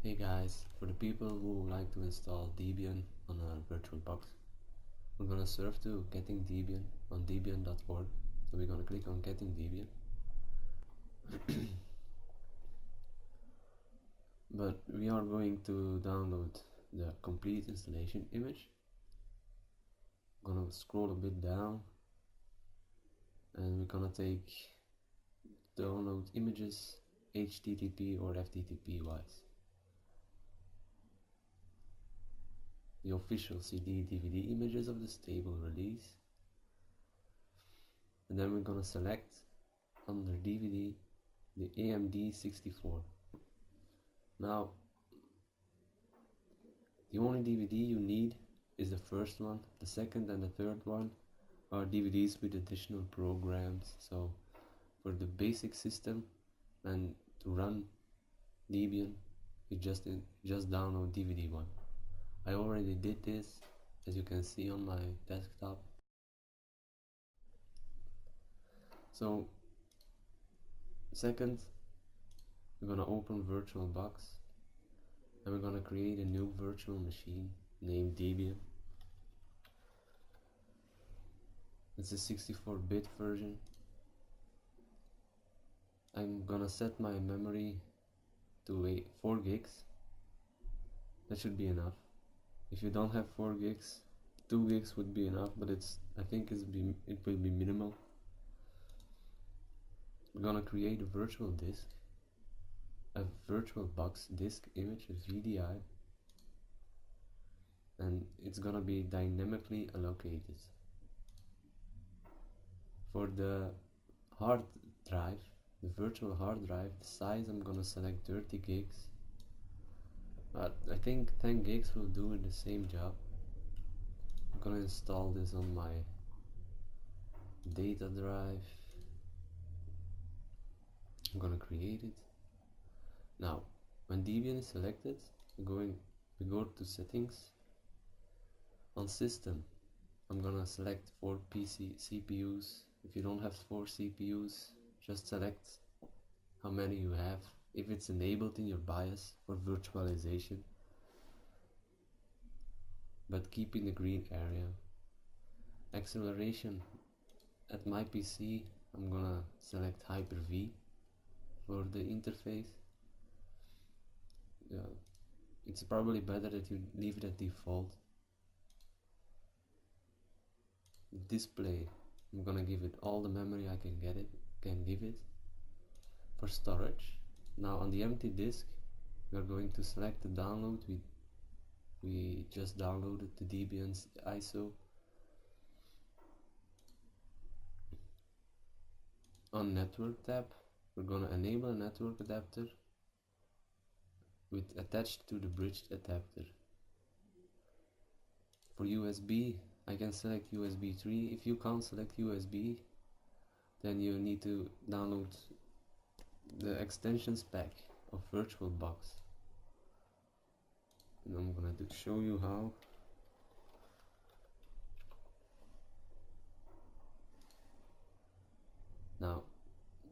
Hey guys, for the people who like to install Debian on a Virtualbox, we're gonna surf to Getting Debian on debian.org. So we're gonna click on Getting Debian. But we are going to download the complete installation image. I'm gonna scroll a bit down and we're gonna take download images HTTP or FTP wise. The official CD DVD images of the stable release, and then we're gonna select under DVD the AMD64. Now the only DVD you need is the first one. The second and the third one are DVDs with additional programs. So for the basic system and to run Debian, you just download DVD 1. I already did this, as you can see on my desktop. So second, we're gonna open Virtualbox and we're gonna create a new virtual machine named Debian. It's a 64-bit version. I'm gonna set my memory to 4 gigs. That should be enough. If you don't have 4 gigs, 2 gigs would be enough, but I think it will be minimal. We're gonna create a virtual disk, a Virtualbox disk image, a VDI, and it's gonna be dynamically allocated. For the hard drive, the virtual hard drive, the size, I'm gonna select 30 gigs. But I think 10 gigs will do the same job. I'm gonna install this on my data drive. I'm gonna create it. Now, when Debian is selected, we go to settings. On system, I'm gonna select 4 CPUs. If you don't have 4 CPUs, just select how many you have, if it's enabled in your BIOS for virtualization, but keep in the green area. Acceleration, at my PC, I'm gonna select Hyper-V for the interface. It's probably better that you leave it at default. Display, I'm gonna give it all the memory I can give it. For storage, now on the empty disk, we are going to select the download. We just downloaded the Debian's ISO. On network tab, we're gonna enable a network adapter attached to the bridged adapter. For USB, I can select USB 3. If you can't select USB, then you need to download the extensions pack of Virtualbox. And I'm gonna show you how. Now,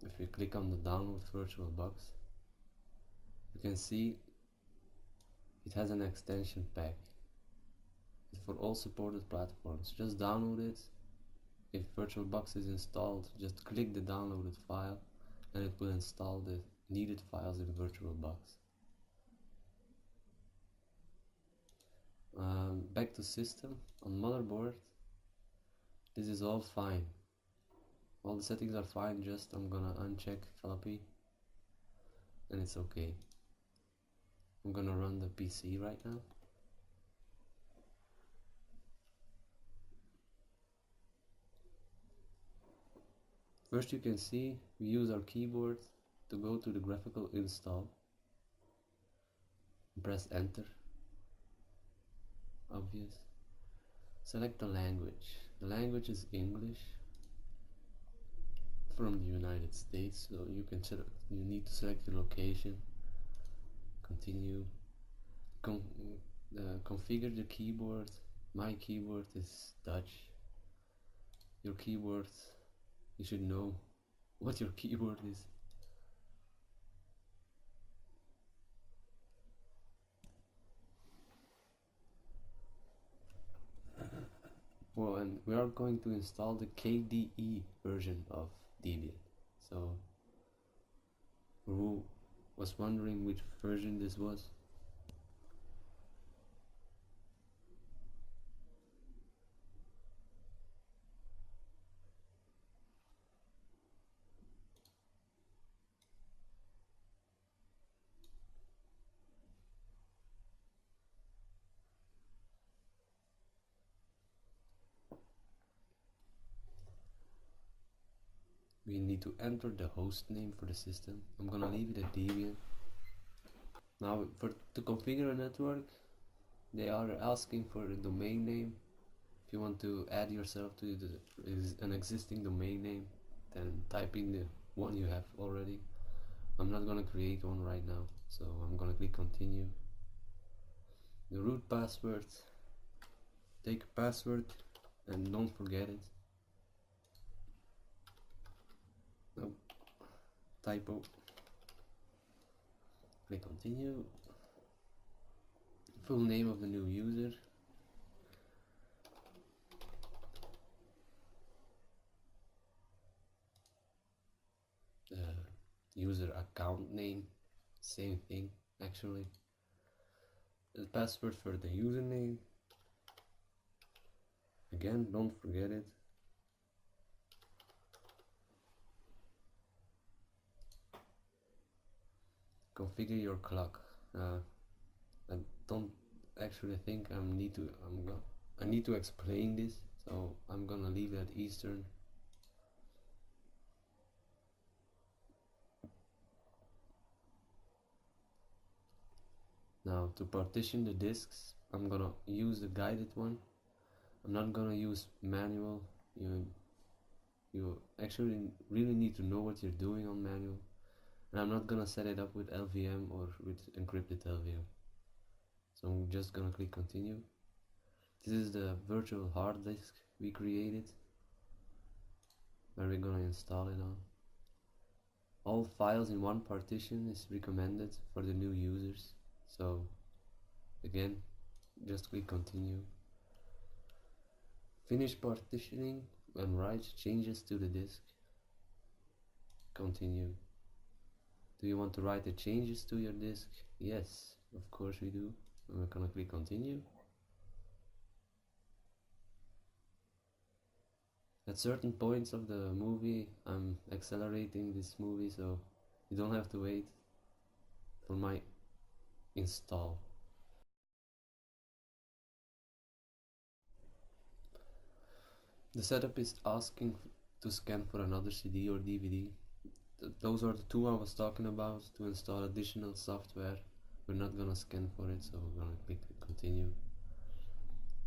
if you click on the download Virtualbox, you can see it has an extension pack. It's for all supported platforms. Just download it. If Virtualbox is installed, just click the downloaded file and it will install the needed files in Virtualbox. Back to system. On motherboard, this is all fine. All the settings are fine, just I'm gonna uncheck floppy and it's okay. I'm gonna run the PC right now. First, you can see we use our keyboard to go to the graphical install. Press enter. Obvious. Select the language. The language is English from the United States, so you need to select your location. Continue. Configure the keyboard. My keyboard is Dutch. Your keyboard, you should know what your keyboard is. Well, and we are going to install the KDE version of Debian. So, who was wondering which version this was? We need to enter the host name for the system. I'm gonna leave it at Debian. Now, to configure a network, they are asking for a domain name. If you want to add yourself to an existing domain name, then type in the one you have already. I'm not gonna create one right now, so I'm gonna click continue. The root password, take a password and don't forget it. No, typo. Click continue. Full name of the new user. User account name, same thing actually. The password for the username, again don't forget it. Configure your clock. I don't actually think I need to explain this, so I'm gonna leave it at Eastern. Now to partition the disks, I'm gonna use the guided one. I'm not gonna use manual. You actually really need to know what you're doing on manual, and I'm not gonna set it up with LVM or with encrypted LVM. So I'm just gonna click continue. This is the virtual hard disk we created, where we're gonna install it on. All files in one partition is recommended for the new users. So again, just click continue. Finish partitioning and write changes to the disk. Continue. Do you want to write the changes to your disk? Yes, of course we do. And we're gonna click continue. At certain points of the movie, I'm accelerating this movie, so you don't have to wait for my install. The setup is asking to scan for another CD or DVD. Those are the two I was talking about. To install additional software, we're not gonna scan for it, so we're gonna click continue.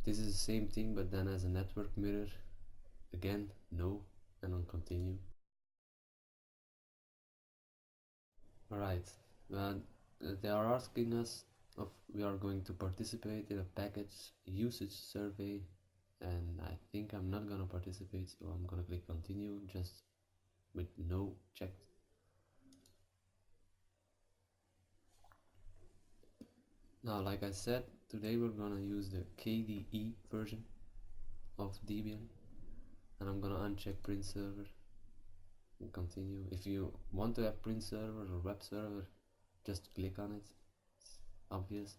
This is the same thing, but then as a network mirror. Again, no, and on continue. Alright, they are asking us if we are going to participate in a package usage survey, and I think I'm not gonna participate, so I'm gonna click continue just with no checked. Now, like I said, today we're gonna use the KDE version of Debian, and I'm gonna uncheck print server and continue. If you want to have print server or web server, just click on it. It's obvious.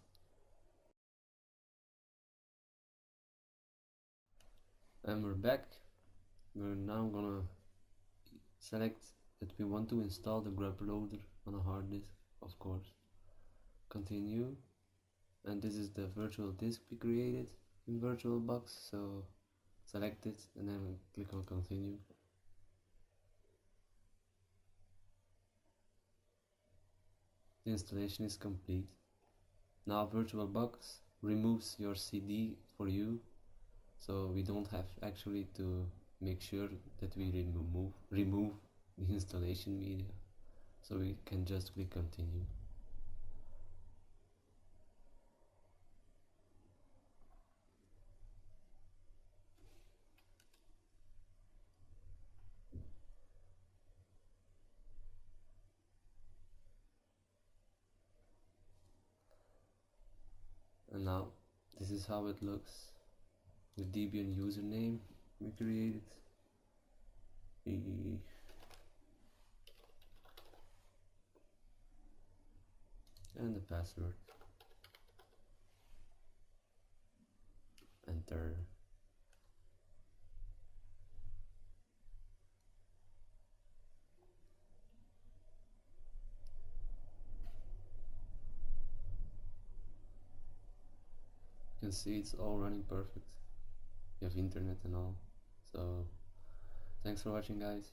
And we're back. We're now gonna select that we want to install the Grub loader on a hard disk, of course. Continue. And this is the virtual disk we created in Virtualbox, so select it and then click on continue. The installation is complete. Now Virtualbox removes your CD for you, so we don't have actually to make sure that we remove the installation media, so we can just click continue. And now this is how it looks. the Debian username we created, and the password. Enter. You can see it's all running perfect. You have internet and all. So thanks for watching, guys.